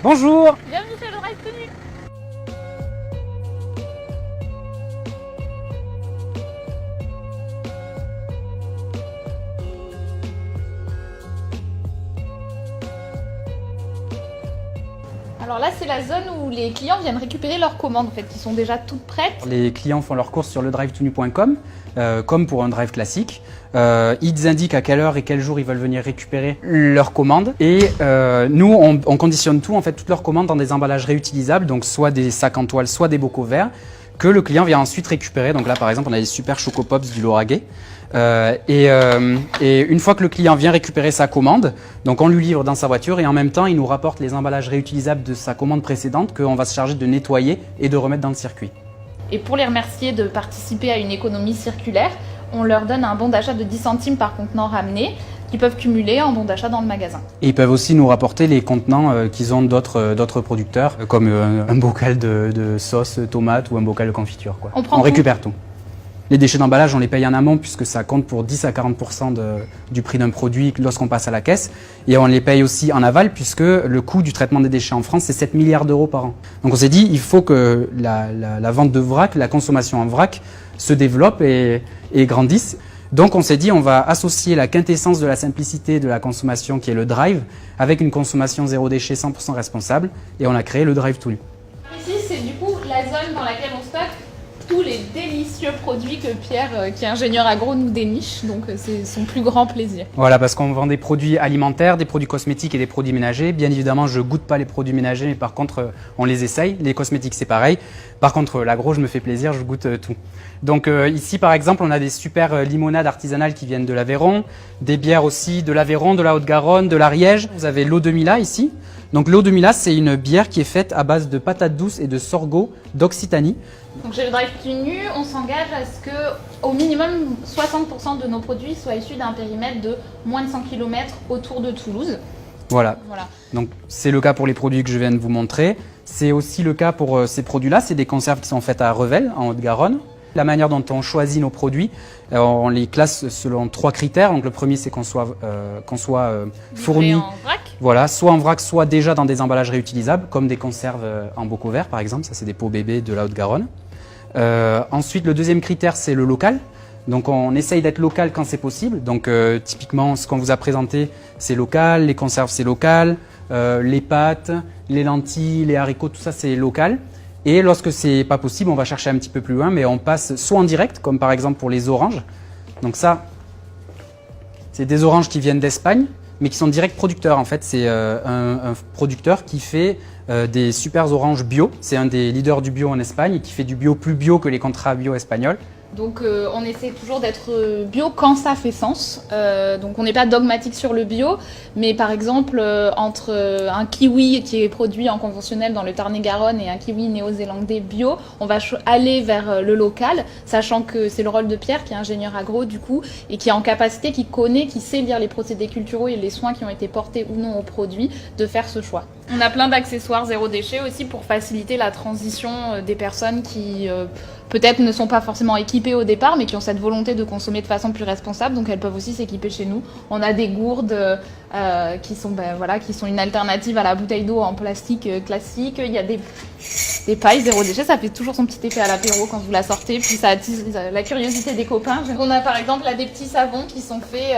Bonjour. Bienvenue chez le Drive Tenu. Alors là, c'est la zone où les clients viennent récupérer leurs commandes, en fait, qui sont déjà toutes prêtes. Les clients font leurs courses sur ledrivetonu.com, comme pour un drive classique. Ils indiquent à quelle heure et quel jour ils veulent venir récupérer leurs commandes. Et nous, on conditionne tout, en fait, toutes leurs commandes dans des emballages réutilisables, donc soit des sacs en toile, soit des bocaux verts, que le client vient ensuite récupérer. Donc là, par exemple, on a des super Choco Pops du Lauragais. Et une fois que le client vient récupérer sa commande, donc on lui livre dans sa voiture et en même temps il nous rapporte les emballages réutilisables de sa commande précédente qu'on va se charger de nettoyer et de remettre dans le circuit. Et pour les remercier de participer à une économie circulaire, on leur donne un bon d'achat de 10 centimes par contenant ramené qu'ils peuvent cumuler en bon d'achat dans le magasin. Et ils peuvent aussi nous rapporter les contenants qu'ils ont d'autres producteurs, comme un bocal de sauce tomate ou un bocal de confiture, quoi. On récupère tout. Les déchets d'emballage, on les paye en amont puisque ça compte pour 10 à 40% du prix d'un produit lorsqu'on passe à la caisse. Et on les paye aussi en aval puisque le coût du traitement des déchets en France, c'est 7 milliards d'euros par an. Donc on s'est dit, il faut que la vente de vrac, la consommation en vrac se développe et grandisse. Donc on s'est dit, on va associer la quintessence de la simplicité de la consommation qui est le drive avec une consommation zéro déchet 100% responsable et on a créé le Drive Tenu. Ici, c'est du coup la zone dans laquelle on stocke tous les délicieux produits que Pierre, qui est ingénieur agro, nous déniche. Donc c'est son plus grand plaisir. Voilà, parce qu'on vend des produits alimentaires, des produits cosmétiques et des produits ménagers. Bien évidemment, je goûte pas les produits ménagers, mais par contre, on les essaye. Les cosmétiques, c'est pareil. Par contre, l'agro, je me fais plaisir, je goûte tout. Donc ici, par exemple, on a des super limonades artisanales qui viennent de l'Aveyron, des bières aussi de l'Aveyron, de la Haute-Garonne, de l'Ariège. Vous avez l'eau de Mila ici. Donc l'eau de Mila, c'est une bière qui est faite à base de patates douces et de sorgho d'Occitanie. Donc chez le Drive Tenu, on s'engage à ce que au minimum 60% de nos produits soient issus d'un périmètre de moins de 100 km autour de Toulouse. Voilà. Donc c'est le cas pour les produits que je viens de vous montrer. C'est aussi le cas pour ces produits-là. C'est des conserves qui sont faites à Revel, en Haute-Garonne. La manière dont on choisit nos produits, on les classe selon 3 critères. Donc le premier, c'est qu'on soit fourni en vrac. Voilà, soit en vrac, soit déjà dans des emballages réutilisables, comme des conserves en bocaux verts, par exemple. Ça, c'est des pots bébés de la Haute-Garonne. Ensuite, le deuxième critère, c'est le local. Donc on essaye d'être local quand c'est possible. Donc typiquement, ce qu'on vous a présenté, c'est local. Les conserves, c'est local. Les pâtes, les lentilles, les haricots, tout ça, c'est local. Et lorsque c'est pas possible, on va chercher un petit peu plus loin, mais on passe soit en direct, comme par exemple pour les oranges. Donc ça, c'est des oranges qui viennent d'Espagne, mais qui sont direct producteurs. En fait, c'est un producteur qui fait des super oranges bio. C'est un des leaders du bio en Espagne et qui fait du bio plus bio que les contrats bio espagnols. Donc on essaie toujours d'être bio quand ça fait sens. Donc on n'est pas dogmatique sur le bio, mais par exemple entre un kiwi qui est produit en conventionnel dans le Tarn-et-Garonne et un kiwi néo-zélandais bio, on va aller vers le local, sachant que c'est le rôle de Pierre qui est ingénieur agro du coup et qui est en capacité, qui connaît, qui sait lire les procédés culturaux et les soins qui ont été portés ou non aux produits, de faire ce choix. On a plein d'accessoires zéro déchet aussi pour faciliter la transition des personnes qui peut-être ne sont pas forcément équipées au départ, mais qui ont cette volonté de consommer de façon plus responsable, donc elles peuvent aussi s'équiper chez nous. On a des gourdes qui sont une alternative à la bouteille d'eau en plastique classique. Il y a des pailles zéro déchet, ça fait toujours son petit effet à l'apéro quand vous la sortez, puis ça attise la curiosité des copains. On a par exemple là, des petits savons qui sont faits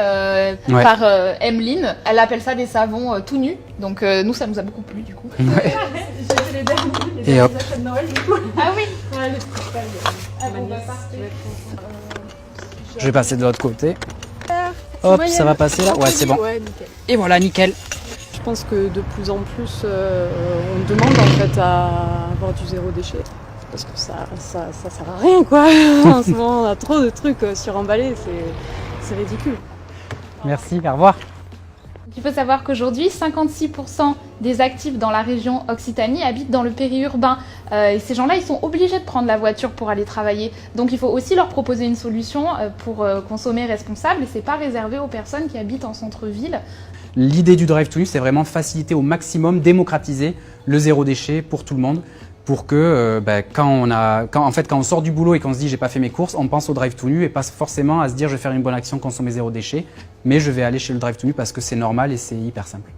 par Emeline. Elle appelle ça des savons tout nus, donc nous ça nous a beaucoup plu du coup. J'ai fait les derniers achats de Noël du coup. Ah oui. Ouais, le Je vais passer de l'autre côté. Hop, ça va passer là. Ouais, c'est bon. Ouais, nickel. Et voilà, nickel. Je pense que de plus en plus, on demande en fait à avoir du zéro déchet. Parce que ça sert à rien quoi. En ce moment, on a trop de trucs suremballés, c'est ridicule. Merci, au revoir. Il faut savoir qu'aujourd'hui, 56% des actifs dans la région Occitanie habitent dans le périurbain. Et ces gens-là, ils sont obligés de prendre la voiture pour aller travailler. Donc il faut aussi leur proposer une solution pour consommer responsable. Et ce n'est pas réservé aux personnes qui habitent en centre-ville. L'idée du Drive Tenu, c'est vraiment faciliter au maximum, démocratiser le zéro déchet pour tout le monde. Pour que quand on sort du boulot et qu'on se dit j'ai pas fait mes courses, on pense au Drive Tenu et pas forcément à se dire je vais faire une bonne action, consommer zéro déchet, mais je vais aller chez le Drive Tenu parce que c'est normal et c'est hyper simple.